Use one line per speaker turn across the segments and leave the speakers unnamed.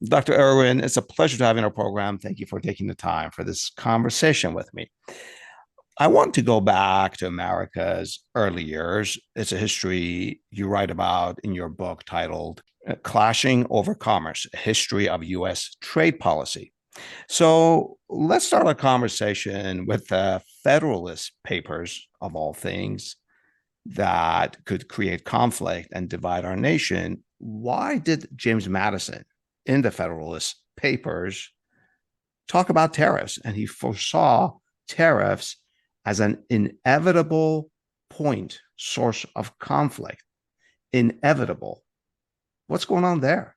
Dr. Irwin, it's a pleasure to have you on our program. Thank you for taking the time for this conversation with me. I want to go back to America's early years. It's a history you write about in your book titled Clashing Over Commerce, a History of U.S. Trade Policy. So let's start our conversation with the Federalist Papers, of all things, that could create conflict and divide our nation. Why did James Madison in the Federalist Papers talk about tariffs? And he foresaw tariffs as an inevitable source of conflict. Inevitable. What's going on there?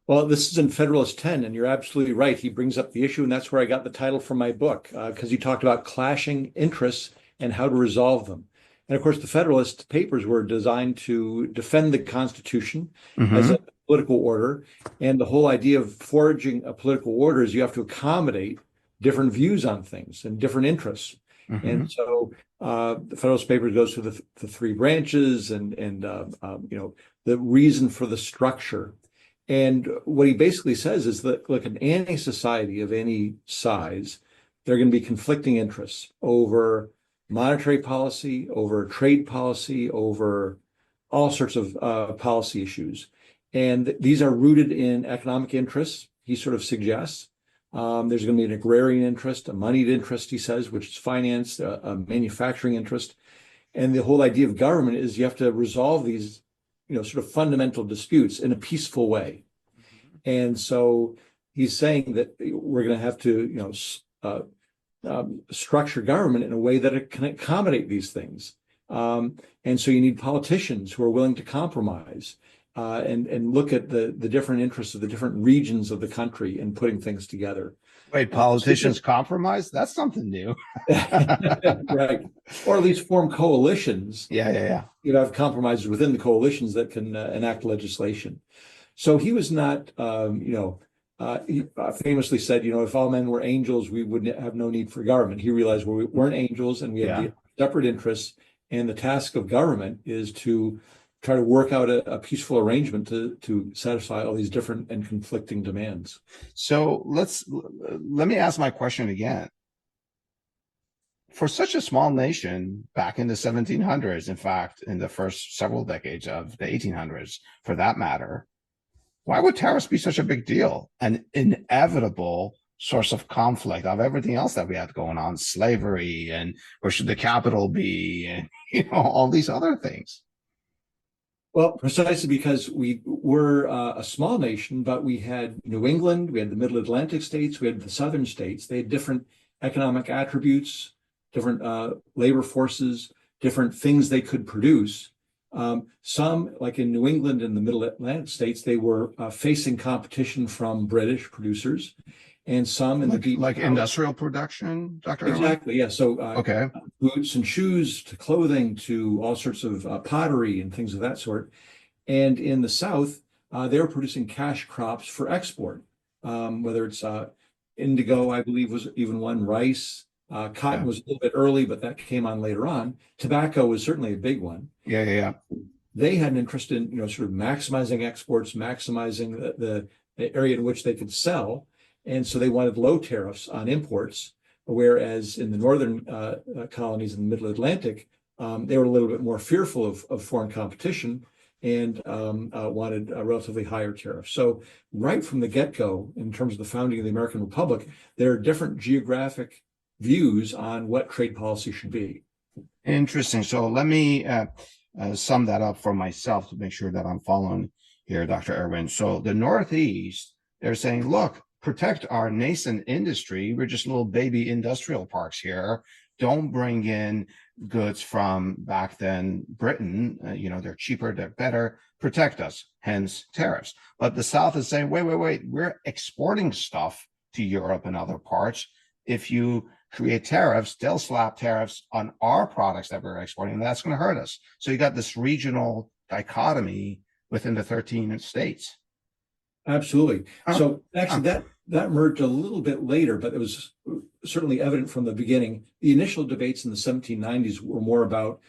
Well, this is in Federalist 10, and you're absolutely right. He brings up the issue, and that's where I got the title for my book, because he talked about clashing interests and how to resolve them. And of course, the Federalist Papers were designed to defend the Constitution as a political order. And the whole idea of forging a political order is you have to accommodate different views on things and different interests. And so the Federalist Papers goes through the three branches and the reason for the structure. And what he basically says is that, look, in any society of any size, there are going to be conflicting interests over monetary policy, over trade policy, over all sorts of policy issues. And these are rooted in economic interests, he sort of suggests. There's going to be an agrarian interest, a moneyed interest, he says, which is finance, a manufacturing interest. And the whole idea of government is you have to resolve these sort of fundamental disputes in a peaceful way. And so he's saying that we're going to have to, structure government in a way that it can accommodate these things. And so you need politicians who are willing to compromise and look at the different interests of the different regions of the country and putting things together.
Wait, politicians compromise? That's something new.
Right. Or at least form coalitions.
Yeah.
Have compromises within the coalitions that can enact legislation. So he was not, he famously said, if all men were angels, we would have no need for government. He realized we weren't angels and we have separate interests. And the task of government is to try to work out a peaceful arrangement to satisfy all these different and conflicting demands.
So let me ask my question again. For such a small nation back in the 1700s, in fact, in the first several decades of the 1800s, for that matter, why would tariffs be such a big deal? An inevitable source of conflict of everything else that we had going on, slavery and where should the capital be, and all these other things.
Well, precisely because we were a small nation, but we had New England, we had the Middle Atlantic states, we had the Southern states. They had different economic attributes, different labor forces, different things they could produce. Some, like in New England and the Middle Atlantic states, they were facing competition from British producers, and some in the deep
like industrial production, Dr.
Exactly, yeah. So boots and shoes to clothing to all sorts of pottery and things of that sort. And in the South, they were producing cash crops for export, whether it's indigo, I believe was even one, rice. Cotton was a little bit early, but that came on later on. Tobacco was certainly a big one.
Yeah.
They had an interest in, sort of maximizing exports, maximizing the area in which they could sell. And so they wanted low tariffs on imports, whereas in the northern colonies in the Middle Atlantic, they were a little bit more fearful of foreign competition and wanted a relatively higher tariff. So right from the get-go, in terms of the founding of the American Republic, there are different geographic views on what trade policy should be.
Interesting. So let me sum that up for myself to make sure that I'm following here, Dr. Irwin. So the Northeast, they're saying, look, protect our nascent industry. We're just little baby industrial parks here. Don't bring in goods from back then Britain. They're cheaper, they're better. Protect us, hence tariffs. But the South is saying, wait, we're exporting stuff to Europe and other parts. If you create tariffs, they'll slap tariffs on our products that we're exporting, and that's going to hurt us. So you got this regional dichotomy within the 13 states.
Absolutely. So actually that emerged a little bit later, but it was certainly evident from the beginning. The initial debates in the 1790s were more about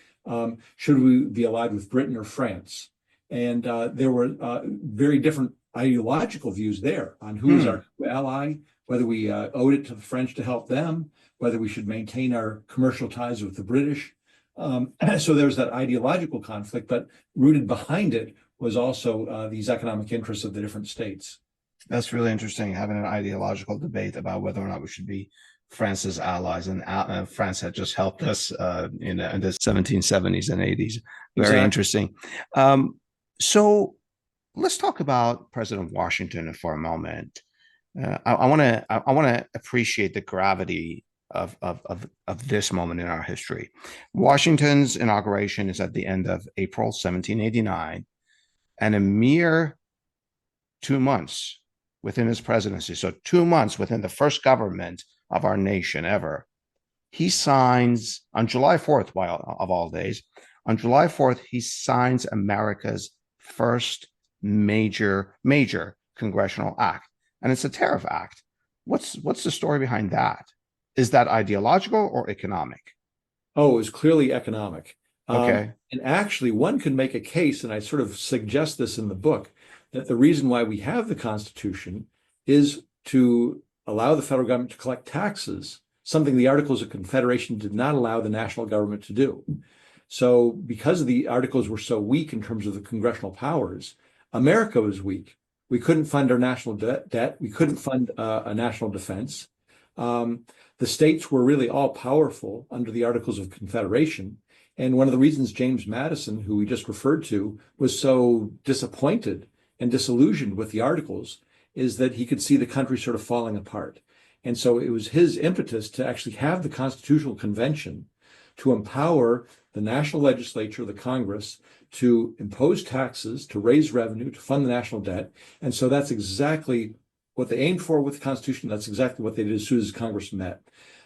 should we be allied with Britain or France? And there were very different ideological views there on who is
Hmm.
our ally, whether we owed it to the French to help them, whether we should maintain our commercial ties with the British. So there was that ideological conflict, but rooted behind it was also these economic interests of the different states.
That's really interesting, having an ideological debate about whether or not we should be France's allies. And France had just helped us in the 1770s and 80s. Very
Exactly.
interesting. So let's talk about President Washington for a moment. I want to appreciate the gravity of this moment in our history. Washington's inauguration is at the end of April 1789, and a mere 2 months within his presidency, so 2 months within the first government of our nation ever, he signs on July 4th, while of all days, on July 4th, he signs America's first major congressional act. And it's a tariff act. What's the story behind that? Is that ideological or economic?
Oh, it was clearly economic.
Okay.
And actually, one could make a case, and I sort of suggest this in the book, that the reason why we have the Constitution is to allow the federal government to collect taxes, something the Articles of Confederation did not allow the national government to do. So, because the Articles were so weak in terms of the congressional powers, America was weak. We couldn't fund our national debt. We couldn't fund a national defense. Um, the states were really all powerful under the Articles of Confederation. And one of the reasons James Madison, who we just referred to, was so disappointed and disillusioned with the Articles is that he could see the country sort of falling apart. And so it was his impetus to actually have the Constitutional Convention to empower the national legislature, the Congress, to impose taxes, to raise revenue, to fund the national debt. And so that's exactly what they aimed for with the Constitution. That's exactly what they did as soon as Congress met.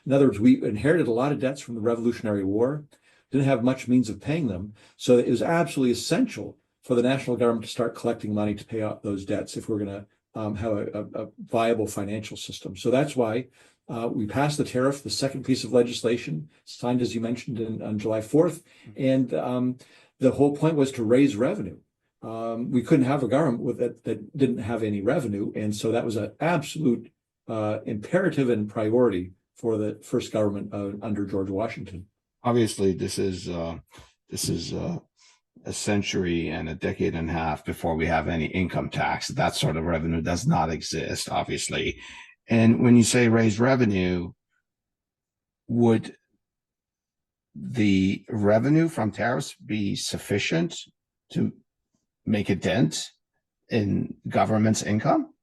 In other words, we inherited a lot of debts from the Revolutionary War, didn't have much means of paying them. So it was absolutely essential for the national government to start collecting money to pay out those debts if we're going to have a viable financial system. So that's why we passed the tariff, the second piece of legislation, signed, as you mentioned, on July 4th. And the whole point was to raise revenue. We couldn't have a government that didn't have any revenue. And so that was an absolute imperative and priority for the first government under George Washington.
Obviously, this is a century and a decade and a half before we have any income tax. That sort of revenue does not exist, obviously. And when you say raise revenue, would the revenue from tariffs be sufficient to make a dent in government's income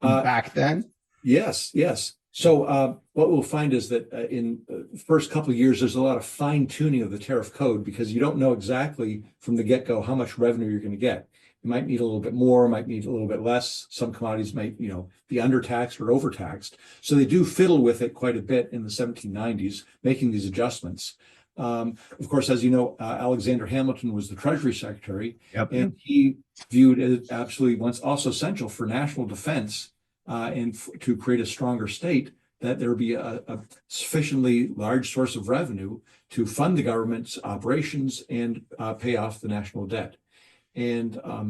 back then?
Yes, yes. So what we'll find is that in the first couple of years, there's a lot of fine tuning of the tariff code because you don't know exactly from the get-go how much revenue you're going to get. You might need a little bit more, might need a little bit less. Some commodities might, be undertaxed or overtaxed. So they do fiddle with it quite a bit in the 1790s, making these adjustments. Of course, as you know, Alexander Hamilton was the Treasury Secretary, and he viewed it absolutely once also essential for national defense and to create a stronger state, that there would be a sufficiently large source of revenue to fund the government's operations and pay off the national debt. And I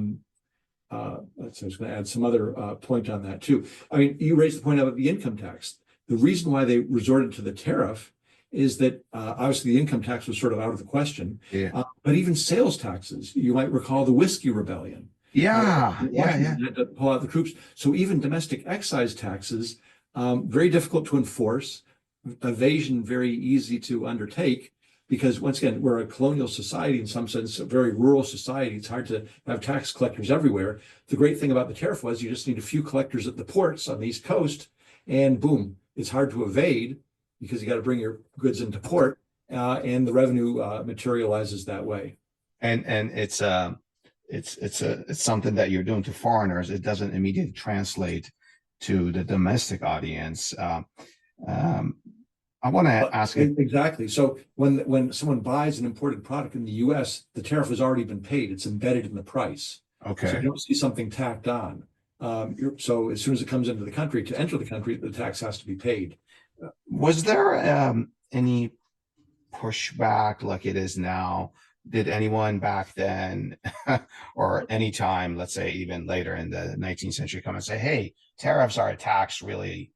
was going to add some other point on that too. I mean, you raised the point about the income tax. The reason why they resorted to the tariff is that obviously the income tax was sort of out of the question.
Yeah.
But even sales taxes, you might recall the Whiskey Rebellion.
Yeah.
Had to pull out the troops. So even domestic excise taxes, very difficult to enforce, evasion very easy to undertake, because once again, we're a colonial society in some sense, a very rural society. It's hard to have tax collectors everywhere. The great thing about the tariff was you just need a few collectors at the ports on the East Coast, and boom, it's hard to evade because you got to bring your goods into port, and the revenue materializes that way.
And it's something that you're doing to foreigners. It doesn't immediately translate to the domestic audience. I want to ask you
exactly. So when someone buys an imported product in the U.S., the tariff has already been paid. It's embedded in the price.
Okay.
So you don't see something tacked on. So as soon as it comes into the country, to enter the country, the tax has to be paid.
Was there any pushback like it is now? Did anyone back then or any time, let's say even later in the 19th century, come and say, hey, tariffs are a tax really,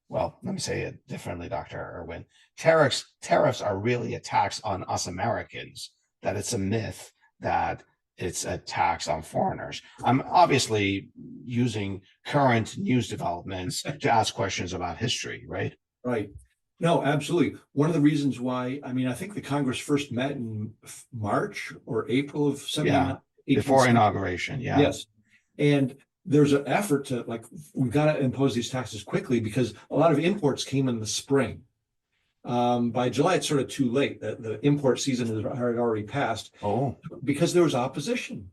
well, let me say it differently, Dr. Irwin. Tariffs are really a tax on us Americans, that it's a myth that it's a tax on foreigners. I'm obviously using current news developments to ask questions about history, right?
Right. No, absolutely. One of the reasons why, I mean, I think the Congress first met in March or April of
Yeah.
79,
Before inauguration. Yeah.
Yes. And there's an effort to like, we've got to impose these taxes quickly because a lot of imports came in the spring. By July, it's sort of too late. The import season had already passed
Oh,
because there was opposition.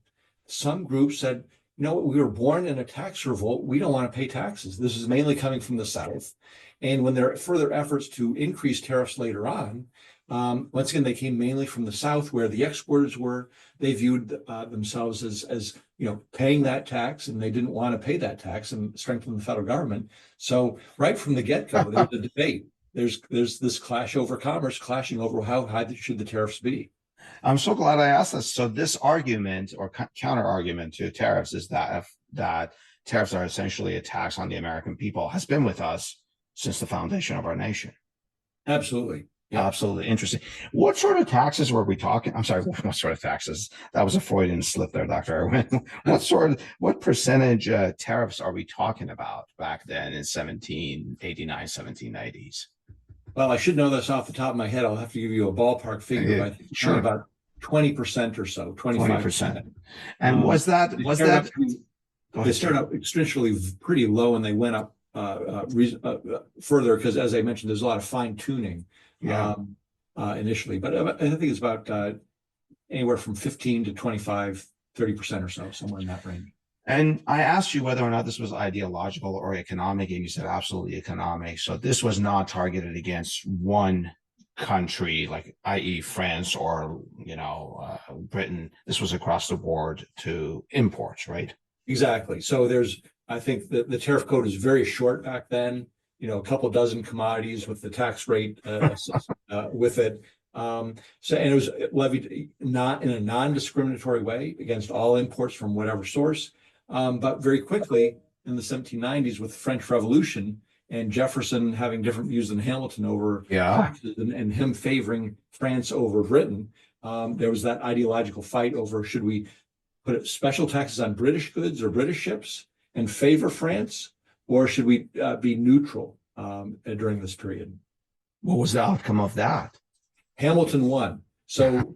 Some groups said, you know, we were born in a tax revolt. We don't want to pay taxes. This is mainly coming from the South. And when there are further efforts to increase tariffs later on, once again, they came mainly from the South where the exporters were. They viewed themselves as, you know, paying that tax, and they didn't want to pay that tax and strengthen the federal government. So right from the get-go, there was a debate. There's this clash over commerce, clashing over how high should the tariffs be.
I'm so glad I asked this. So this argument or counter argument to tariffs is that tariffs are essentially a tax on the American people has been with us since the foundation of our nation.
Absolutely.
Yeah. Absolutely interesting. What sort of taxes were we talking? I'm sorry, what sort of taxes? That was a Freudian slip there, Dr. Irwin. What percentage tariffs are we talking about back then in 1789, 1790s?
Well, I should know this off the top of my head. I'll have to give you a ballpark figure, but I think
sure.
about 20% or so, 25%.
And
they started out extremely pretty low and they went up further because, as I mentioned, there's a lot of fine tuning initially. But I think it's about anywhere from 15 to 25, 30% or so, somewhere in that range.
And I asked you whether or not this was ideological or economic, and you said absolutely economic. So this was not targeted against one country, like i.e. France or, Britain. This was across the board to imports, right?
Exactly. So I think the tariff code is very short back then, a couple dozen commodities with the tax rate with it. And it was levied not in a non-discriminatory way against all imports from whatever source. But very quickly in the 1790s with the French Revolution and Jefferson having different views than Hamilton over taxes and him favoring France over Britain, there was that ideological fight over should we put special taxes on British goods or British ships and favor France, or should we be neutral during this period?
What was the outcome of that?
Hamilton won. So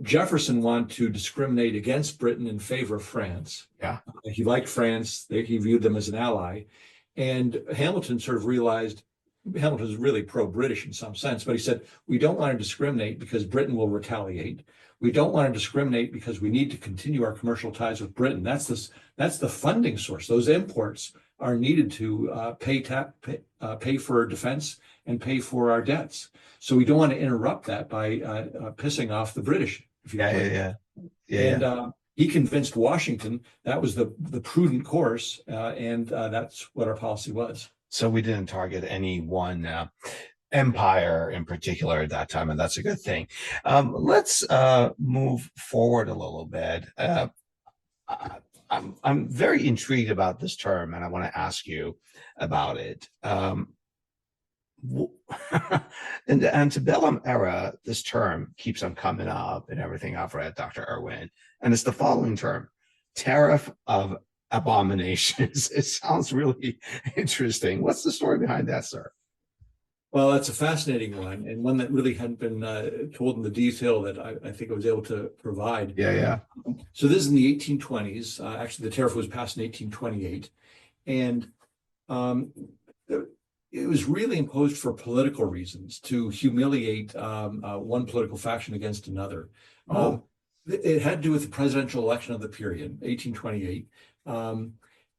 Jefferson wanted to discriminate against Britain in favor of France.
Yeah.
He liked France. He viewed them as an ally. And Hamilton sort of realized Hamilton was really pro-British in some sense, but he said, we don't want to discriminate because Britain will retaliate. We don't want to discriminate because we need to continue our commercial ties with Britain. That's the funding source. Those imports are needed to pay for defense and pay for our debts. So we don't want to interrupt that by pissing off the British. And he convinced Washington that was the prudent course, and that's what our policy was.
So we didn't target any one empire in particular at that time, and that's a good thing. Let's move forward a little bit. I'm very intrigued about this term, and I want to ask you about it. In the antebellum era, this term keeps on coming up in everything I've read, Dr. Irwin, and it's the following term: Tariff of Abominations. It sounds really interesting. What's the story behind that, sir?
Well, that's a fascinating one, and one that really hadn't been told in the detail that I think I was able to provide. So this is in the 1820s. Actually, the tariff was passed in 1828, and it was really imposed for political reasons to humiliate one political faction against another. It had to do with the presidential election of the period, 1828,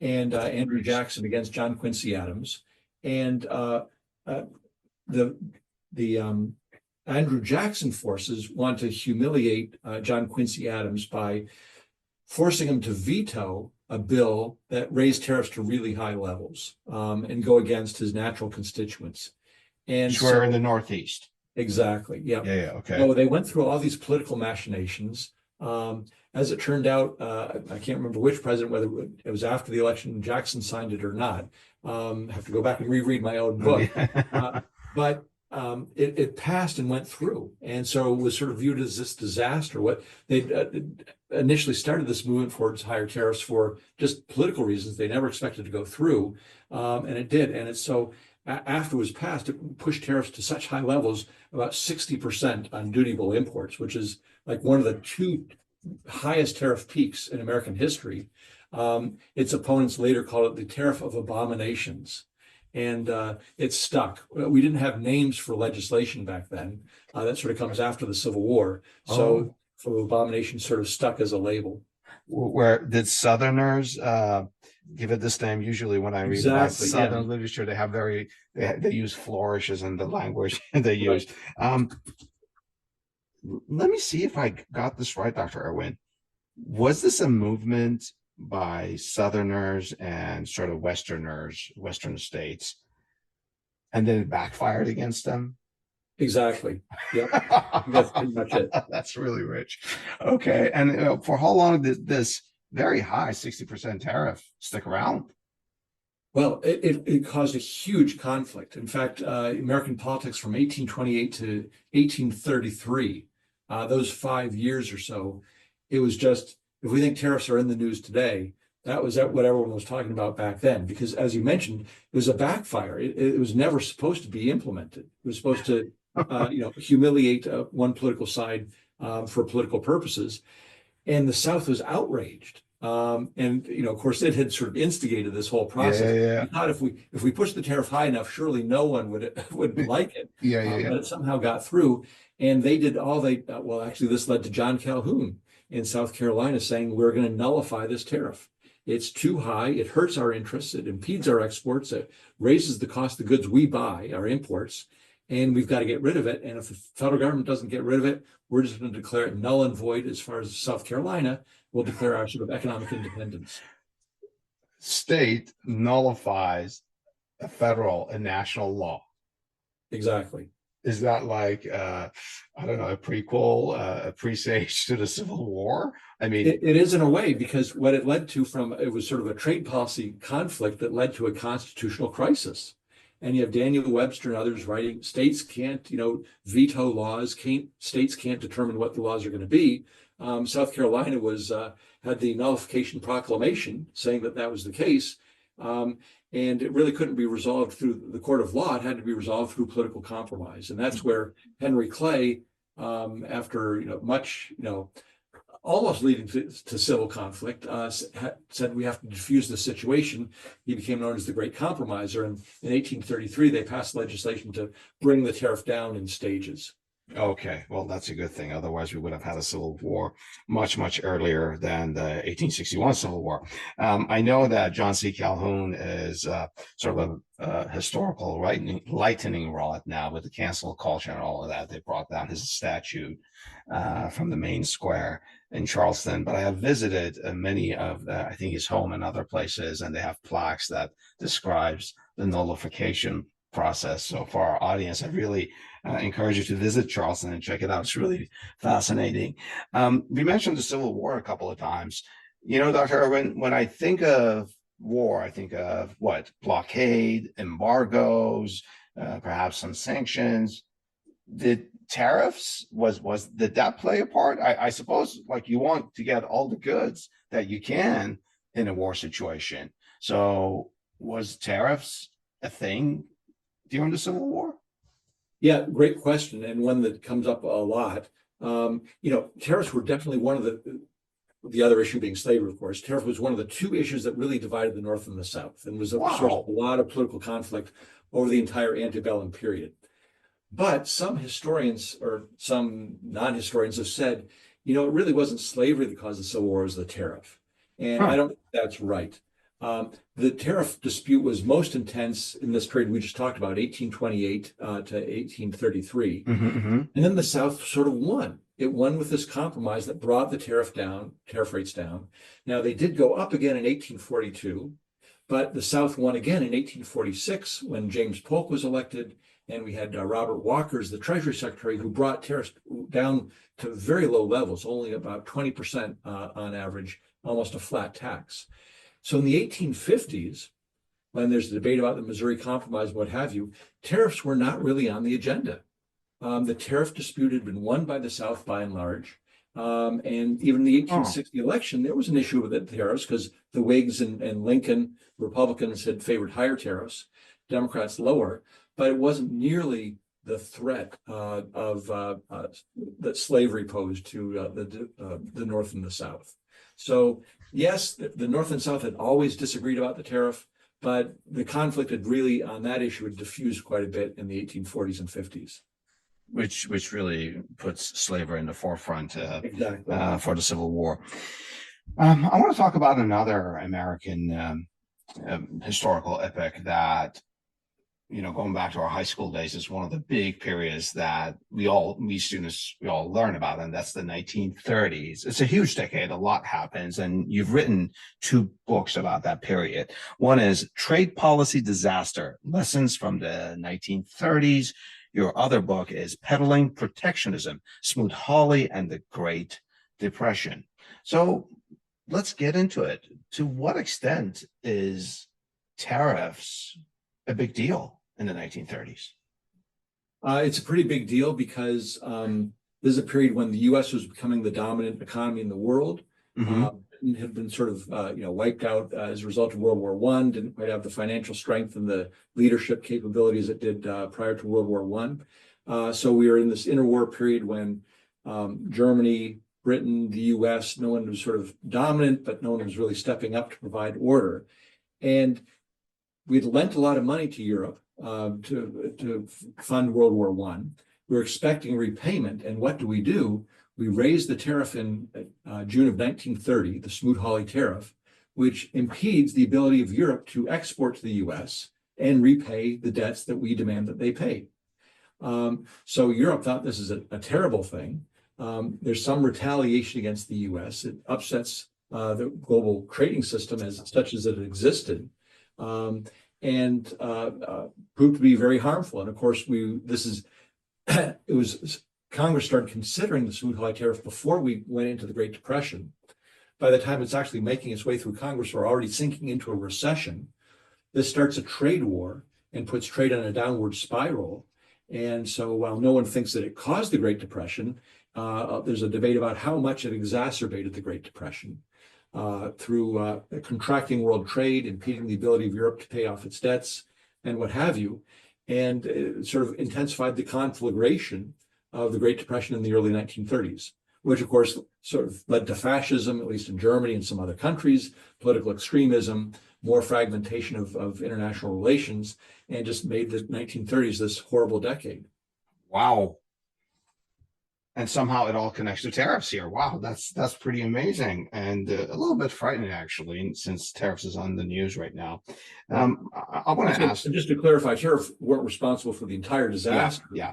and Andrew Jackson against John Quincy Adams, and the Andrew Jackson forces want to humiliate John Quincy Adams by forcing him to veto a bill that raised tariffs to really high levels and go against his natural constituents. And
so we're in the Northeast.
Exactly. Yeah.
Okay.
So they went through all these political machinations. As it turned out, I can't remember which president, whether it was after the election, Jackson signed it or not. Have to go back and reread my own book. But it passed and went through. And so it was sort of viewed as this disaster. What they initially started this movement towards higher tariffs for just political reasons. They never expected to go through. And it did. And it's so after it was passed, it pushed tariffs to such high levels, about 60% on dutiable imports, which is like one of the two highest tariff peaks in American history. Its opponents later called it the Tariff of Abominations. And it stuck. We didn't have names for legislation back then. That sort of comes after the Civil War. So abomination sort of stuck as a label.
Where did Southerners give it this name? Usually when I read about Southern literature, they have they use flourishes in the language they use. Let me see if I got this right, Dr. Irwin. Was this a movement by Southerners and sort of Westerners, Western states, and then it backfired against them?
Exactly. Yep. That's pretty much it.
That's really rich. Okay. And for how long did this very high 60% tariff stick around?
Well, it caused a huge conflict. In fact, American politics from 1828 to 1833, those 5 years or so, it was just, if we think tariffs are in the news today, that was what everyone was talking about back then. Because as you mentioned, it was a backfire. It was never supposed to be implemented. It was supposed to, humiliate one political side for political purposes. And the South was outraged. And of course, it had sort of instigated this whole process.
Yeah.
We thought if we pushed the tariff high enough, surely no one would like it. But it somehow got through, and they did all well, actually, this led to John Calhoun in South Carolina saying we're going to nullify this tariff. It's too high. It hurts our interests. It impedes our exports. It raises the cost of the goods we buy, our imports, and we've got to get rid of it. And if the federal government doesn't get rid of it, we're just going to declare it null and void. As far as South Carolina, we'll declare our sort of economic independence.
State nullifies a federal and national law.
Exactly.
Is that like, I don't know, a prequel, a presage to the Civil War? I mean,
it is in a way, because what it led to it was sort of a trade policy conflict that led to a constitutional crisis. And you have Daniel Webster and others writing, states can't, veto laws, states can't determine what the laws are going to be. South Carolina had the nullification proclamation saying that was the case. And it really couldn't be resolved through the court of law. It had to be resolved through political compromise. And that's where Henry Clay, after much, almost leading to civil conflict, said we have to diffuse the situation. He became known as the Great Compromiser. And in 1833, they passed legislation to bring the tariff down in stages.
Okay, well, that's a good thing. Otherwise, we would have had a civil war much, much earlier than the 1861 Civil War. I know that John C. Calhoun is sort of a historical lightning rod now with the cancel culture and all of that. They brought down his statue from the main square in Charleston. But I have visited many of I think his home and other places, and they have plaques that describes the nullification process. So for our audience, I really encourage you to visit Charleston and check it out. It's really fascinating. We mentioned the Civil War a couple of times. Dr. Irwin, when I think of war, I think of what? Blockade, embargoes, perhaps some sanctions. Did tariffs, did that play a part? I suppose, like, you want to get all the goods that you can in a war situation. So was tariffs a thing during the Civil War?
Yeah, great question, and one that comes up a lot. Tariffs were definitely one of the other issue being slavery, of course. Tariff was one of the two issues that really divided the North and the South, and was a source of a lot of political conflict over the entire antebellum period. But some historians or some non-historians have said, it really wasn't slavery that caused the Civil War, it was the tariff. And I don't think that's right. The tariff dispute was most intense in this period we just talked about, 1828 to 1833. And then the South sort of won. It won with this compromise that brought the tariff rates down. Now, they did go up again in 1842, but the South won again in 1846 when James Polk was elected, and we had Robert Walker as the Treasury Secretary, who brought tariffs down to very low levels, only about 20% on average, almost a flat tax. So in the 1850s, when there's a debate about the Missouri Compromise, what have you, tariffs were not really on the agenda. The tariff dispute had been won by the South by and large. And even in the 1860 election, there was an issue with the tariffs because the Whigs and Lincoln Republicans had favored higher tariffs, Democrats lower, but it wasn't nearly the threat that slavery posed to the North and the South. So yes, the North and South had always disagreed about the tariff, but the conflict had really, on that issue, had diffused quite a bit in the 1840s and 50s.
Which really puts slavery in the forefront
Exactly.
For the Civil War. I want to talk about another American historical epic that, going back to our high school days, is one of the big periods that we students learn about, and that's the 1930s. It's a huge decade. A lot happens, and you've written 2 books about that period. One is Trade Policy Disaster: Lessons from the 1930s. Your other book is Peddling Protectionism: Smoot-Hawley and the Great Depression. So let's get into it. To what extent is tariffs a big deal in the 1930s?
It's a pretty big deal because this is a period when the U.S. was becoming the dominant economy in the world. Britain had been sort of wiped out as a result of World War I, didn't quite have the financial strength and the leadership capabilities it did prior to World War I. So we were in this interwar period when Germany, Britain, the U.S., no one was sort of dominant, but no one was really stepping up to provide order. And we'd lent a lot of money to Europe to fund World War I. We were expecting repayment, and what do? We raised the tariff in June of 1930, the Smoot-Hawley tariff, which impedes the ability of Europe to export to the U.S. and repay the debts that we demand that they pay. So Europe thought this is a terrible thing. There's some retaliation against the U.S. It upsets the global trading system as such as it existed, and proved to be very harmful. And of course, Congress started considering the Smoot-Hawley tariff before we went into the Great Depression. By the time it's actually making its way through Congress, we're already sinking into a recession. This starts a trade war and puts trade on a downward spiral. And so while no one thinks that it caused the Great Depression, there's a debate about how much it exacerbated the Great Depression through contracting world trade, impeding the ability of Europe to pay off its debts, and what have you. And it sort of intensified the conflagration of the Great Depression in the early 1930s, which of course sort of led to fascism, at least in Germany and some other countries, political extremism, more fragmentation of international relations, and just made the 1930s this horrible decade.
Wow. And somehow it all connects to tariffs here. Wow, that's pretty amazing, and a little bit frightening, actually, since tariffs is on the news right now. I want to ask,
just to clarify, tariffs weren't responsible for the entire disaster.
Yeah.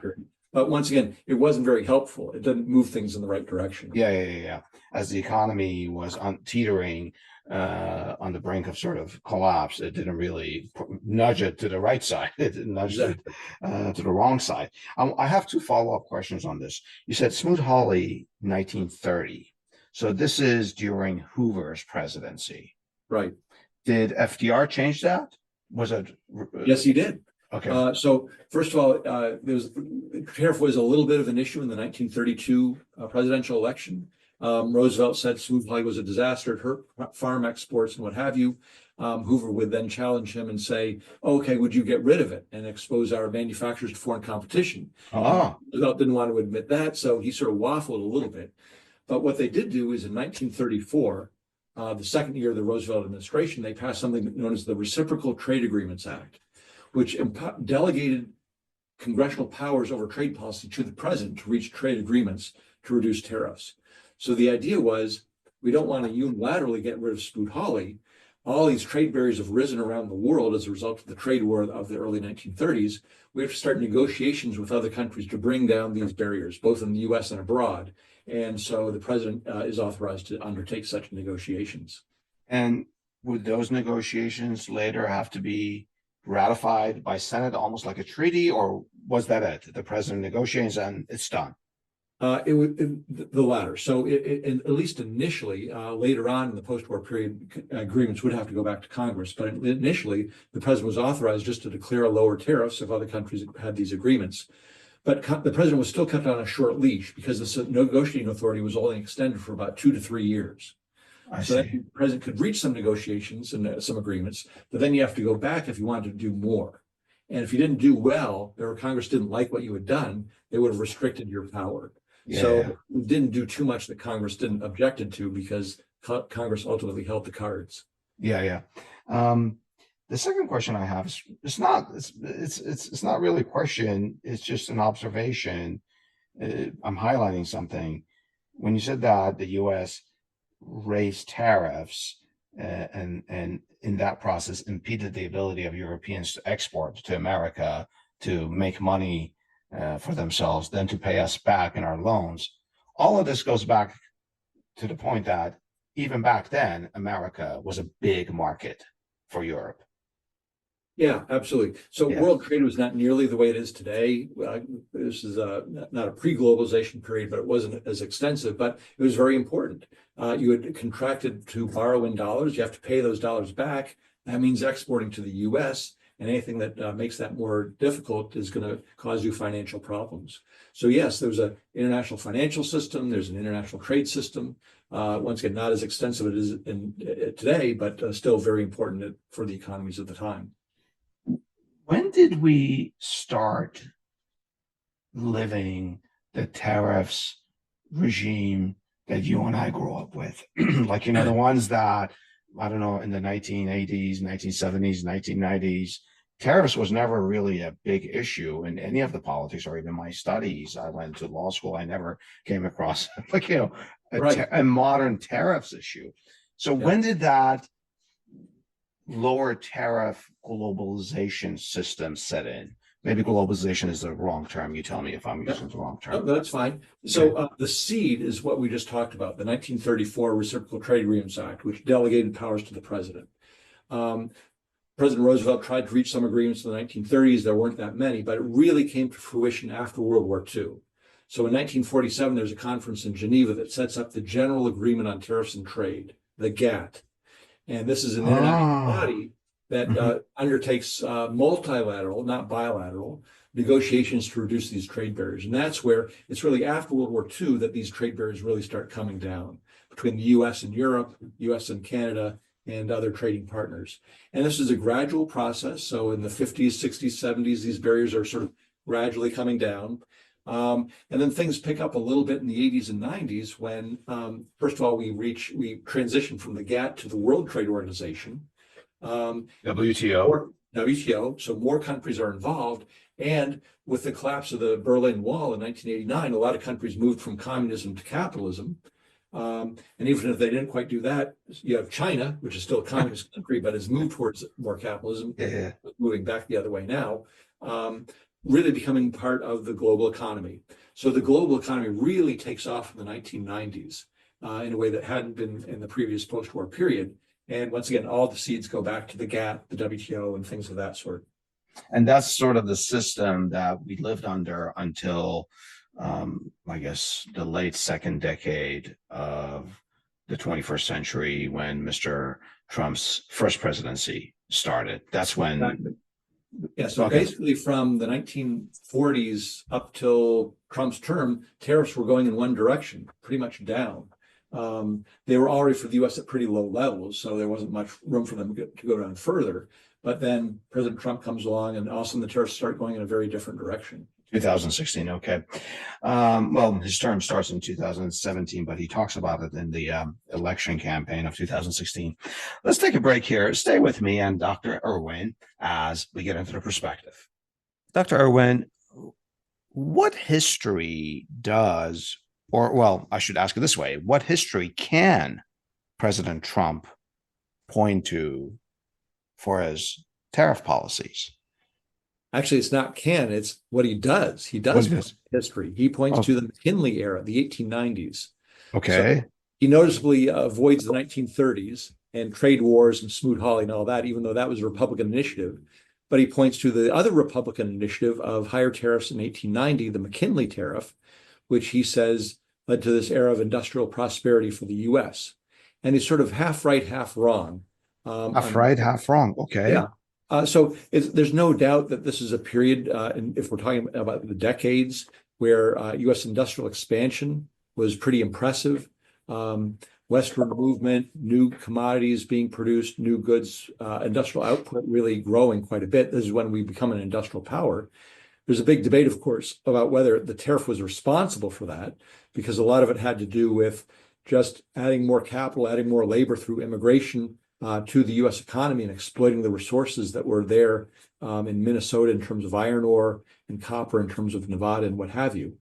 But once again, it wasn't very helpful. It didn't move things in the right direction.
Yeah. As the economy was teetering on the brink of sort of collapse, it didn't really nudge it to the right side. It nudged it to the wrong side. I have 2 follow-up questions on this. You said Smoot-Hawley, 1930. So this is during Hoover's presidency.
Right.
Did FDR change that? Was it?
Yes, he did.
Okay.
So first of all, tariff was a little bit of an issue in the 1932 presidential election. Roosevelt said Smoot-Hawley was a disaster, it hurt farm exports and what have you. Hoover would then challenge him and say, okay, would you get rid of it and expose our manufacturers to foreign competition? Roosevelt didn't want to admit that, so he sort of waffled a little bit. But what they did do is in 1934, the second year of the Roosevelt administration, they passed something known as the Reciprocal Trade Agreements Act, which delegated congressional powers over trade policy to the president to reach trade agreements to reduce tariffs. So the idea was, we don't want to unilaterally get rid of Smoot-Hawley. All these trade barriers have risen around the world as a result of the trade war of the early 1930s. We have to start negotiations with other countries to bring down these barriers, both in the U.S. and abroad. And so the president is authorized to undertake such negotiations.
And would those negotiations later have to be ratified by Senate almost like a treaty, or was that it? The president negotiates and it's done.
The latter. So at least initially, later on in the post-war period, agreements would have to go back to Congress. But initially, the president was authorized just to declare lower tariffs if other countries had these agreements. But the president was still kept on a short leash because the negotiating authority was only extended for about 2 to 3 years. So that the president could reach some negotiations and some agreements, but then you have to go back if you wanted to do more. And if you didn't do well, or Congress didn't like what you had done, they would have restricted your power. So we didn't do too much that Congress didn't objected to because Congress ultimately held the cards.
Yeah. The second question I have is it's not really a question. It's just an observation. I'm highlighting something. When you said that the U.S. raised tariffs and in that process impeded the ability of Europeans to export to America to make money for themselves, then to pay us back in our loans. All of this goes back to the point that even back then, America was a big market for Europe.
Yeah, absolutely. So world trade was not nearly the way it is today. This is not a pre-globalization period, but it wasn't as extensive, but it was very important. You had contracted to borrow in dollars. You have to pay those dollars back. That means exporting to the U.S., and anything that makes that more difficult is going to cause you financial problems. So yes, there's an international financial system. There's an international trade system. Once again, not as extensive as it is in today, but still very important for the economies of the time.
When did we start living the tariffs regime that you and I grew up with? Like, the ones that, I don't know, in the 1980s, 1970s, 1990s, tariffs was never really a big issue in any of the politics or even my studies. I went to law school. I never came across a modern tariffs issue. So when did that lower tariff globalization system set in? Maybe globalization is the wrong term. You tell me if I'm using the wrong term.
No, that's fine. So the seed is what we just talked about, the 1934 Reciprocal Trade Agreements Act, which delegated powers to the president. President Roosevelt tried to reach some agreements in the 1930s. There weren't that many, but it really came to fruition after World War II. So in 1947, there's a conference in Geneva that sets up the General Agreement on Tariffs and Trade, the GATT. And this is an international body that undertakes multilateral, not bilateral, negotiations to reduce these trade barriers. And that's where it's really after World War II that these trade barriers really start coming down between the US and Europe, US and Canada, and other trading partners. And this is a gradual process. So in the 50s, 60s, 70s, these barriers are sort of gradually coming down. And then things pick up a little bit in the 80s and 90s when, first of all, we transition from the GATT to the World Trade Organization. WTO. So more countries are involved. And with the collapse of the Berlin Wall in 1989, a lot of countries moved from communism to capitalism. And even if they didn't quite do that, you have China, which is still a communist country, but has moved towards more capitalism, moving back the other way now, really becoming part of the global economy. So the global economy really takes off in the 1990s in a way that hadn't been in the previous post-war period. And once again, all the seeds go back to the GATT, the WTO, and things of that sort.
And that's sort of the system that we lived under until I guess the late second decade of the 21st century when Mr. Trump's first presidency started. That's when.
Yeah, so basically from the 1940s up till Trump's term, tariffs were going in one direction, pretty much down. They were already for the U.S. at pretty low levels, so there wasn't much room for them to go down further. But then President Trump comes along and all of a sudden the tariffs start going in a very different direction.
2016. Okay. Well, his term starts in 2017, but he talks about it in the election campaign of 2016. Let's take a break here. Stay with me and Dr. Irwin as we get into the perspective. Dr. Irwin, what history does, or well, I should ask it this way, what history can President Trump point to for his tariff policies?
Actually, it's not can, it's what he does. He does history. He points to the McKinley era, the 1890s.
Okay.
So he noticeably avoids the 1930s and trade wars and Smoot-Hawley and all that, even though that was a Republican initiative. But he points to the other Republican initiative of higher tariffs in 1890, the McKinley Tariff, which he says led to this era of industrial prosperity for the U.S. And he's sort of half right, half wrong.
Half right, half wrong. Okay.
Yeah. So there's no doubt that this is a period, and if we're talking about the decades, where U.S. industrial expansion was pretty impressive. Westward movement, new commodities being produced, new goods, industrial output really growing quite a bit. This is when we become an industrial power. There's a big debate, of course, about whether the tariff was responsible for that, because a lot of it had to do with just adding more capital, adding more labor through immigration to the U.S. economy and exploiting the resources that were there in Minnesota in terms of iron ore and copper in terms of Nevada and what have you.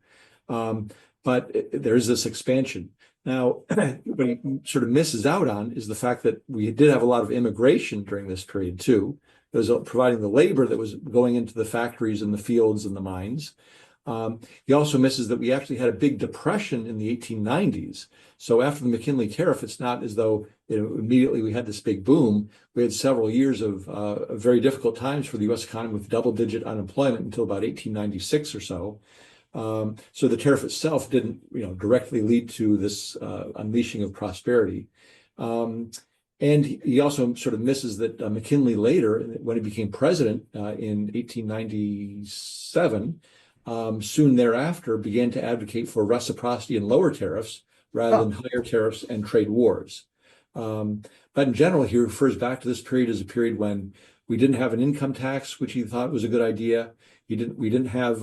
But there's this expansion. Now, what he sort of misses out on is the fact that we did have a lot of immigration during this period too. It was providing the labor that was going into the factories and the fields and the mines. He also misses that we actually had a big depression in the 1890s. So after the McKinley Tariff, it's not as though immediately we had this big boom. We had several years of very difficult times for the U.S. economy with double-digit unemployment until about 1896 or so. So the tariff itself didn't, directly lead to this unleashing of prosperity. And he also sort of misses that McKinley later, when he became president in 1897, soon thereafter began to advocate for reciprocity and lower tariffs rather than higher tariffs and trade wars. But in general, he refers back to this period as a period when we didn't have an income tax, which he thought was a good idea. We didn't have,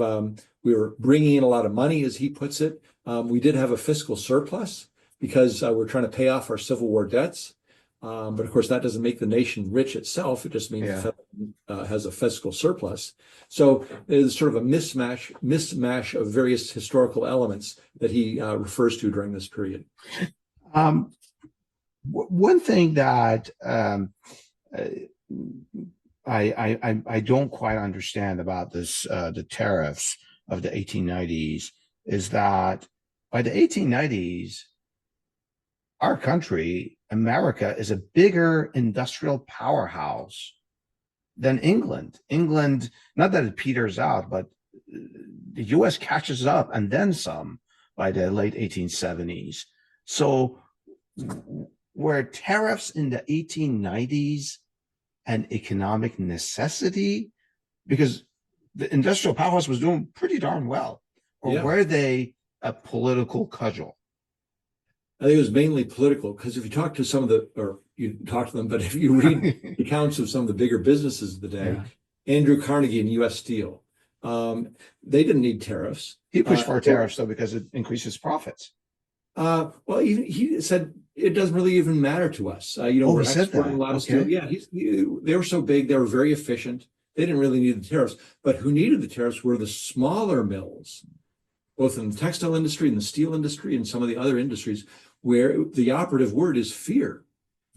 we were bringing in a lot of money, as he puts it. We did have a fiscal surplus because we're trying to pay off our Civil War debts. But of course, that doesn't make the nation rich itself. It just means it has a fiscal surplus. So it's sort of a mismatch of various historical elements that he refers to during this period.
One thing that I don't quite understand about this, the tariffs of the 1890s, is that by the 1890s, our country, America, is a bigger industrial powerhouse than England. England, not that it peters out, but the U.S. catches up and then some by the late 1870s. So were tariffs in the 1890s an economic necessity? Because the industrial powerhouse was doing pretty darn well. Or were they a political cudgel?
I think it was mainly political, because if you talk to some of or you talk to them, but if you read accounts of some of the bigger businesses of the day, Andrew Carnegie and U.S. Steel, they didn't need tariffs.
He pushed for tariffs, though, because it increases profits.
Well, he said it doesn't really even matter to us.
We're
exporting a lot of steel. Yeah, they were so big, they were very efficient. They didn't really need the tariffs. But who needed the tariffs were the smaller mills, both in the textile industry and the steel industry and some of the other industries, where the operative word is fear.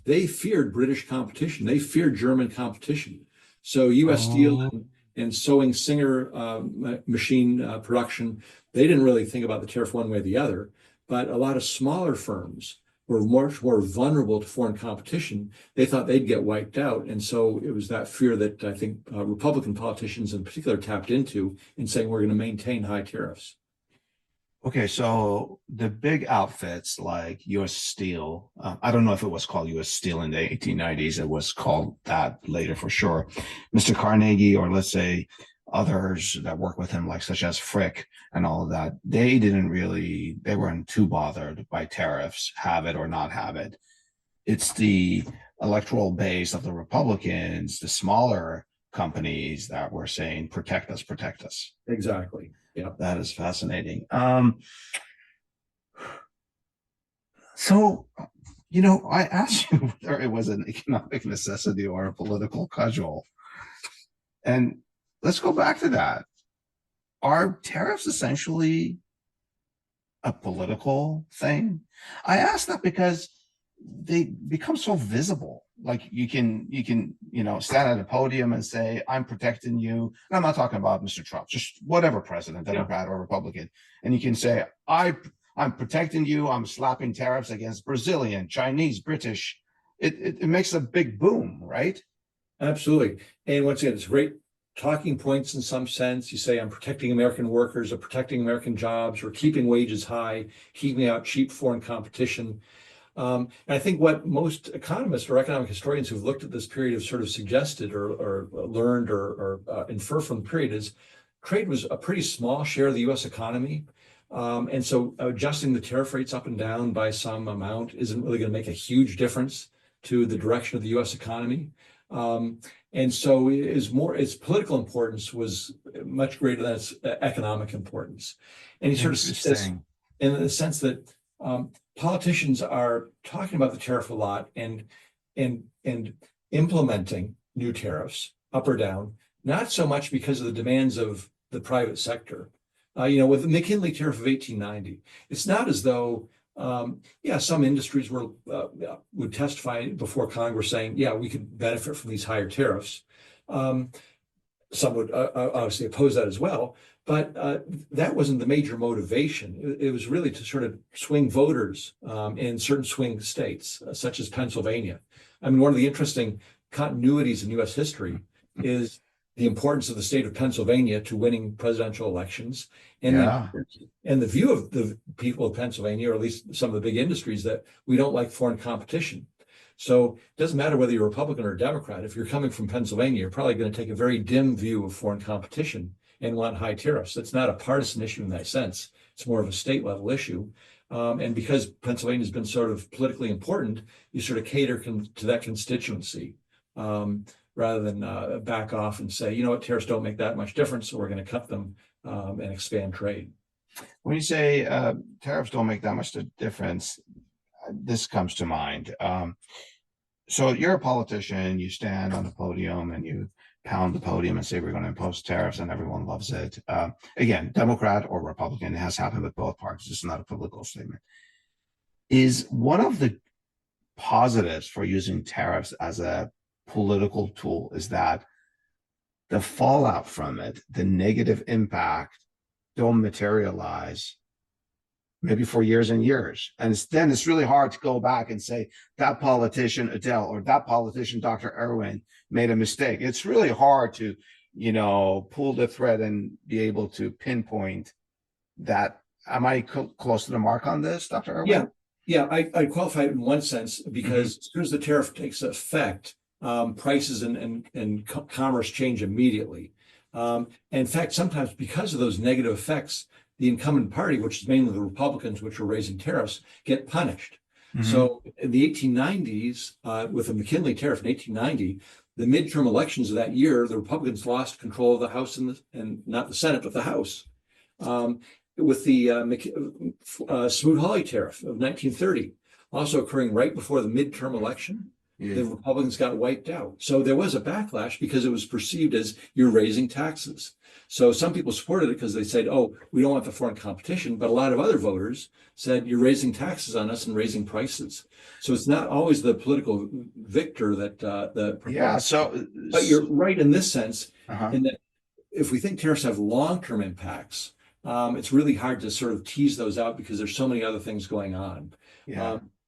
They feared British competition. They feared German competition. So U.S. Steel and sewing Singer machine production, they didn't really think about the tariff one way or the other. But a lot of smaller firms were much more vulnerable to foreign competition. They thought they'd get wiped out. And so it was that fear that I think Republican politicians in particular tapped into in saying we're going to maintain high tariffs.
Okay, so the big outfits like U.S. Steel, I don't know if it was called U.S. Steel in the 1890s. It was called that later for sure. Mr. Carnegie, or let's say others that work with him, like such as Frick and all of that, they weren't too bothered by tariffs, have it or not have it. It's the electoral base of the Republicans, the smaller companies that were saying, protect us, protect us.
Exactly. Yeah.
That is fascinating. So, I asked you whether it was an economic necessity or a political cudgel. And let's go back to that. Are tariffs essentially a political thing? I ask that because they become so visible. Like you can stand at a podium and say, I'm protecting you. And I'm not talking about Mr. Trump, just whatever president, Democrat or Republican. And you can say, I'm protecting you. I'm slapping tariffs against Brazilian, Chinese, British. It makes a big boom, right?
Absolutely. And once again, it's great talking points in some sense. You say, I'm protecting American workers, or protecting American jobs, or keeping wages high, keeping out cheap foreign competition. And I think what most economists or economic historians who've looked at this period have sort of suggested or learned or infer from the period is trade was a pretty small share of the US economy. And so adjusting the tariff rates up and down by some amount isn't really going to make a huge difference to the direction of the US economy. And so its political importance was much greater than its economic importance. And he sort of says, in the sense that politicians are talking about the tariff a lot and implementing new tariffs up or down, not so much because of the demands of the private sector. With the McKinley Tariff of 1890, it's not as though, some industries would testify before Congress saying, yeah, we could benefit from these higher tariffs. Some would obviously oppose that as well, but that wasn't the major motivation. It was really to sort of swing voters in certain swing states, such as Pennsylvania. I mean, one of the interesting continuities in U.S. history is the importance of the state of Pennsylvania to winning presidential elections, and the view of the people of Pennsylvania, or at least some of the big industries, that we don't like foreign competition. So it doesn't matter whether you're a Republican or a Democrat. If you're coming from Pennsylvania, you're probably going to take a very dim view of foreign competition and want high tariffs. It's not a partisan issue in that sense. It's more of a state level issue. And because Pennsylvania has been sort of politically important, you sort of cater to that constituency. Rather than back off and say, you know what, tariffs don't make that much difference, so we're going to cut them and expand trade.
When you say tariffs don't make that much difference, this comes to mind. So you're a politician, you stand on the podium and you pound the podium and say we're going to impose tariffs and everyone loves it. Again, Democrat or Republican, it has happened with both parties. It's not a political statement. Is one of the positives for using tariffs as a political tool is that the fallout from it, the negative impact, don't materialize maybe for years and years. And then it's really hard to go back and say that politician Adele or that politician Dr. Irwin made a mistake. It's really hard to, pull the thread and be able to pinpoint that. Am I close to the mark on this, Dr. Irwin?
Yeah, I qualify it in one sense because as soon as the tariff takes effect, prices and commerce change immediately. In fact, sometimes because of those negative effects, the incumbent party, which is mainly the Republicans, which are raising tariffs, get punished. So in the 1890s, with the McKinley tariff in 1890, the midterm elections of that year, the Republicans lost control of the House and not the Senate, but the House. With the Smoot-Hawley tariff of 1930, also occurring right before the midterm election, the Republicans got wiped out. So there was a backlash because it was perceived as you're raising taxes. So some people supported it because they said, oh, we don't want the foreign competition. But a lot of other voters said, you're raising taxes on us and raising prices. So it's not always the political victor that but you're right in this sense, in that if we think tariffs have long-term impacts, it's really hard to sort of tease those out because there's so many other things going on.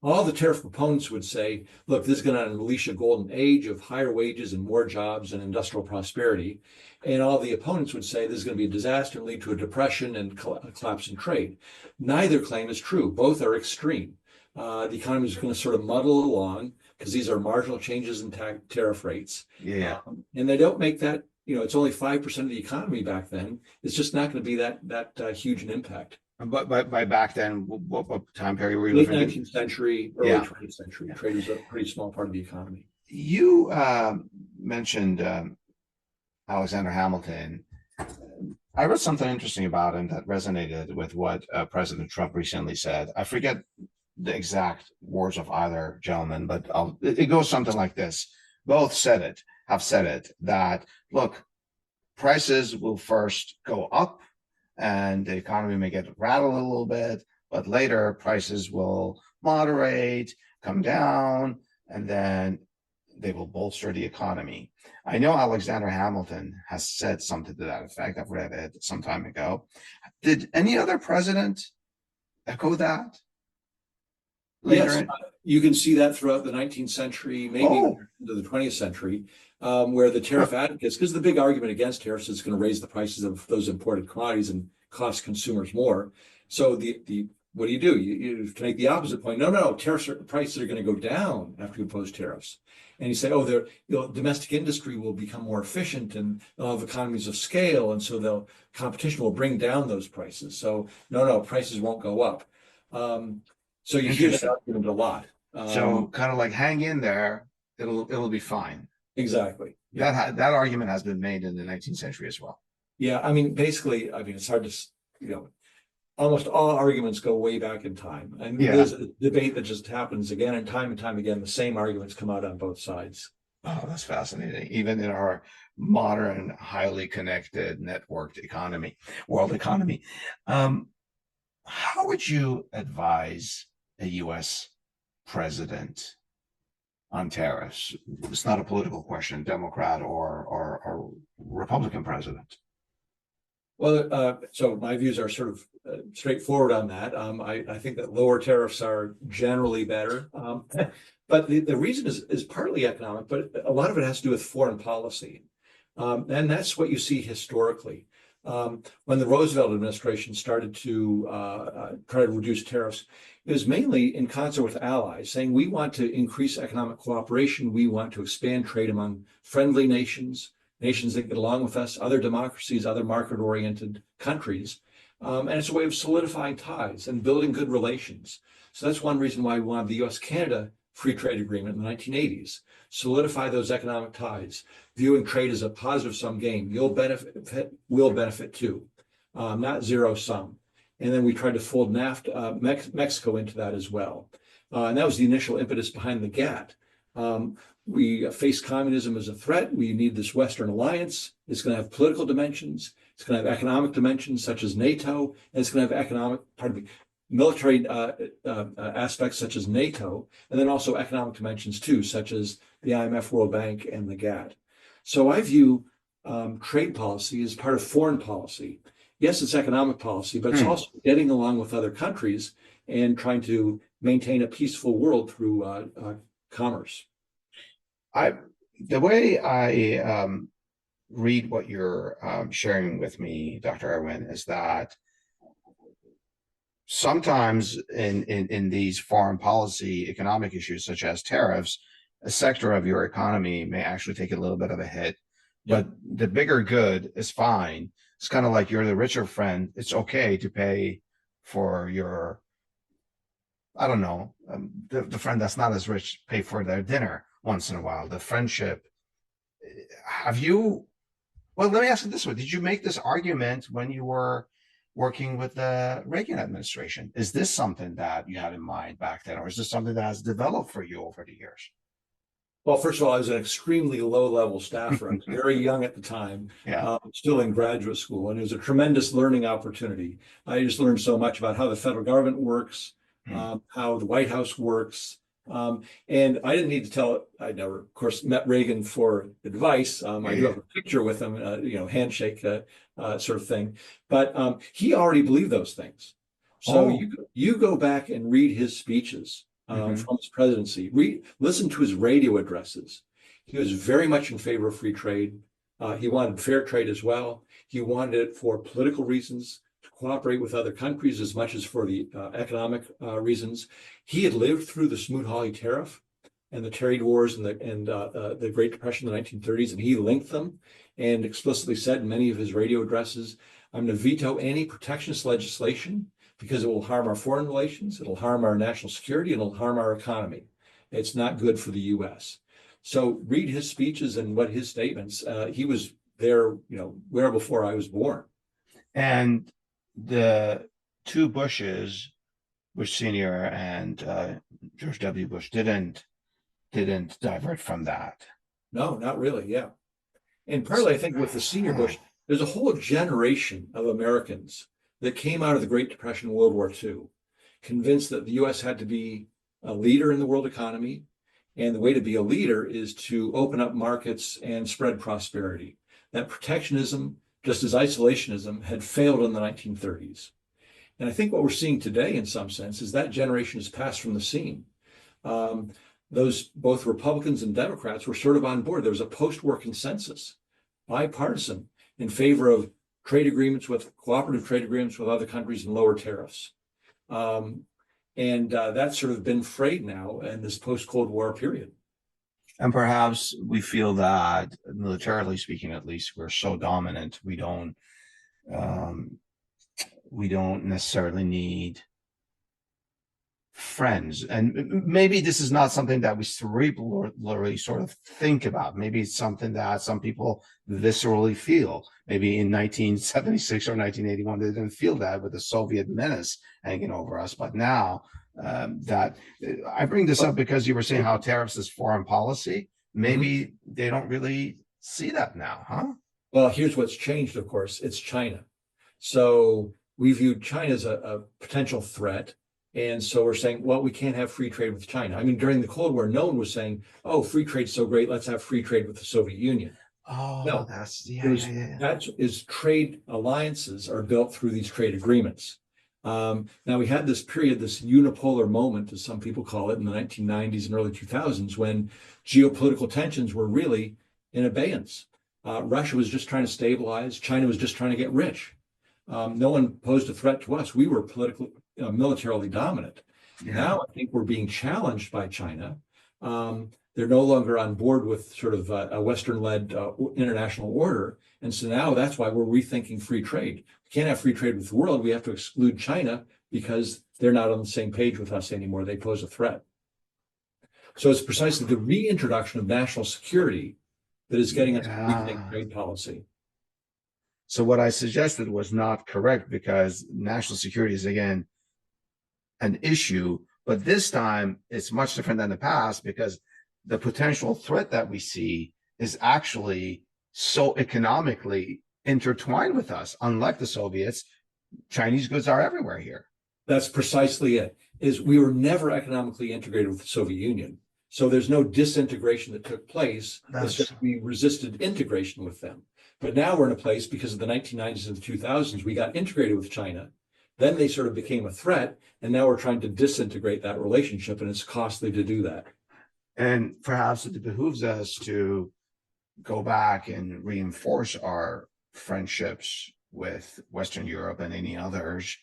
All the tariff proponents would say, look, this is going to unleash a golden age of higher wages and more jobs and industrial prosperity. And all the opponents would say this is going to be a disaster and lead to a depression and a collapse in trade. Neither claim is true. Both are extreme. The economy is going to sort of muddle along because these are marginal changes in tariff rates. And they don't make that, it's only 5% of the economy back then. It's just not going to be that huge an impact.
But by back then, what time period were you
Late
living in?
19th century, early 20th century. Trade was a pretty small part of the economy.
You mentioned Alexander Hamilton. I read something interesting about him that resonated with what President Trump recently said. I forget the exact words of either gentleman, but it goes something like this. Both have said it, that, look, prices will first go up, and the economy may get rattled a little bit, but later prices will moderate, come down, and then they will bolster the economy. I know Alexander Hamilton has said something to that effect. I've read it some time ago. Did any other president echo that? later
Yes,
in?
you can see that throughout the 19th century, maybe even
Oh,
into the 20th century, where the tariff advocates, because the big argument against tariffs is going to raise the prices of those imported commodities and cost consumers more. So the what do? You to make the opposite point. No, no, prices are going to go down after you impose tariffs. And you say, oh, domestic industry will become more efficient and they'll have economies of scale, and so competition will bring down those prices. So no, no, prices won't go up. Um, so you hear that
interesting.
argument a lot.
So kind of like hang in there, it'll be fine.
Exactly. Yeah.
That argument has been made in the 19th century as well.
Yeah. I mean, basically, I mean, it's hard to, almost all arguments go way back in time. And
Yeah.
there's a debate that just happens again and time again. The same arguments come out on both sides.
Oh, that's fascinating. Even in our modern, highly connected, networked economy, world economy. Um, how would you advise a US president on tariffs? It's not a political question, Democrat or Republican president.
Well, so my views are sort of straightforward on that. I think that lower tariffs are generally better. But the reason is partly economic, but a lot of it has to do with foreign policy. And that's what you see historically. When the Roosevelt administration started to try to reduce tariffs, it was mainly in concert with allies, saying we want to increase economic cooperation, we want to expand trade among friendly nations, nations that get along with us, other democracies, other market-oriented countries. And it's a way of solidifying ties and building good relations. So that's one reason why we wanted the US-Canada free trade agreement in the 1980s, solidify those economic ties, viewing trade as a positive sum game. You'll benefit, we'll benefit too, not zero sum. And then we tried to fold Mexico into that as well. And that was the initial impetus behind the GATT. We face communism as a threat. We need this Western alliance. It's going to have political dimensions. It's going to have economic dimensions such as NATO. And it's going to have military aspects such as NATO, and then also economic dimensions too, such as the IMF, World Bank, and the GATT. So I view trade policy as part of foreign policy. Yes, it's economic policy, but it's also getting along with other countries and trying to maintain a peaceful world through commerce.
The way I read what you're sharing with me, Dr. Irwin, is that sometimes in these foreign policy economic issues such as tariffs, a sector of your economy may actually take a little bit of a hit, but the bigger good is fine. It's kind of like you're the richer friend. It's okay to pay for your, I don't know, the friend that's not as rich pay for their dinner once in a while. The friendship. Have you? Well, let me ask you this way: did you make this argument when you were working with the Reagan administration? Is this something that you had in mind back then, or is this something that has developed for you over the years?
Well, first of all, I was an extremely low-level staffer. I was very young at the time,
Yeah.
Still in graduate school, and it was a tremendous learning opportunity. I just learned so much about how the federal government works, how the White House works, and I didn't need to tell it. I never, of course, met Reagan for advice. I do have a picture with him, handshake sort of thing, but he already believed those things. So you go back and read his speeches. From his presidency. Listen to his radio addresses. He was very much in favor of free trade. He wanted fair trade as well. He wanted it for political reasons, to cooperate with other countries as much as for the economic reasons. He had lived through the Smoot-Hawley tariff and the trade wars and the Great Depression in the 1930s, and he linked them and explicitly said in many of his radio addresses, I'm going to veto any protectionist legislation because it will harm our foreign relations, it'll harm our national security, and it'll harm our economy. It's not good for the U.S. So read his speeches and what his statements, he was there, where before I was born.
And the two Bushes, Bush Senior and George W. Bush, didn't divert from that.
No, not really. Yeah. And partly, I think with the senior Bush, there's a whole generation of Americans that came out of the Great Depression and World War II, convinced that the U.S. had to be a leader in the world economy. And the way to be a leader is to open up markets and spread prosperity. That protectionism, just as isolationism, had failed in the 1930s. And I think what we're seeing today, in some sense, is that generation has passed from the scene. Those both Republicans and Democrats were sort of on board. There was a post-war consensus, bipartisan, in favor of cooperative trade agreements with other countries and lower tariffs. That's sort of been frayed now in this post-Cold War period.
And perhaps we feel that, militarily speaking, at least, we're so dominant, we don't necessarily need friends. And maybe this is not something that we cerebrally sort of think about. Maybe it's something that some people viscerally feel. Maybe in 1976 or 1981, they didn't feel that with the Soviet menace hanging over us. But now that I bring this up because you were saying how tariffs is foreign policy. Maybe they don't really see that now, huh?
Well, here's what's changed, of course. It's China. So we viewed China as a potential threat. And so we're saying, well, we can't have free trade with China. I mean, during the Cold War, no one was saying, oh, free trade's so great, let's have free trade with the Soviet Union.
Oh,
no, that is trade alliances are built through these trade agreements. Now we had this period, this unipolar moment, as some people call it, in the 1990s and early 2000s, when geopolitical tensions were really in abeyance. Russia was just trying to stabilize. China was just trying to get rich. No one posed a threat to us. We were militarily dominant. Yeah. Now I think we're being challenged by China. They're no longer on board with sort of a Western-led international order. And so now that's why we're rethinking free trade. We can't have free trade with the world. We have to exclude China because they're not on the same page with us anymore. They pose a threat. So it's precisely the reintroduction of national security that is getting us to rethink trade policy.
So what I suggested was not correct, because national security is, again, an issue, but this time it's much different than the past, because the potential threat that we see is actually so economically intertwined with us. Unlike the Soviets, Chinese goods are everywhere here.
That's precisely it. Is we were never economically integrated with the Soviet Union. So there's no disintegration that took place. It's just we resisted integration with them. But now we're in a place, because of the 1990s and the 2000s, we got integrated with China. Then they sort of became a threat, and now we're trying to disintegrate that relationship, and it's costly to do that.
And perhaps it behooves us to go back and reinforce our friendships with Western Europe and any others,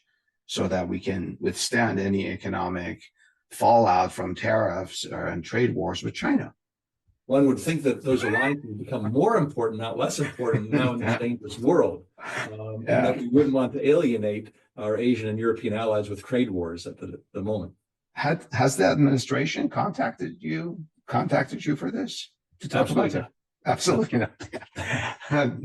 so that we can withstand any economic fallout from tariffs and trade wars with China.
One would think that those alliances become more important, not less important, now in this dangerous world, and that we wouldn't want to alienate our Asian and European allies with trade wars at the moment.
Has the administration contacted you for this to talk about it? Absolutely not.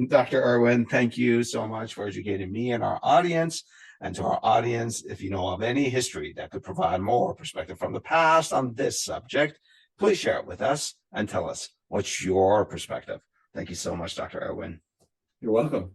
Dr. Irwin, thank you so much for educating me and our audience. And to our audience, if you know of any history that could provide more perspective from the past on this subject, please share it with us and tell us what's your perspective. Thank you so much, Dr. Irwin.
You're welcome.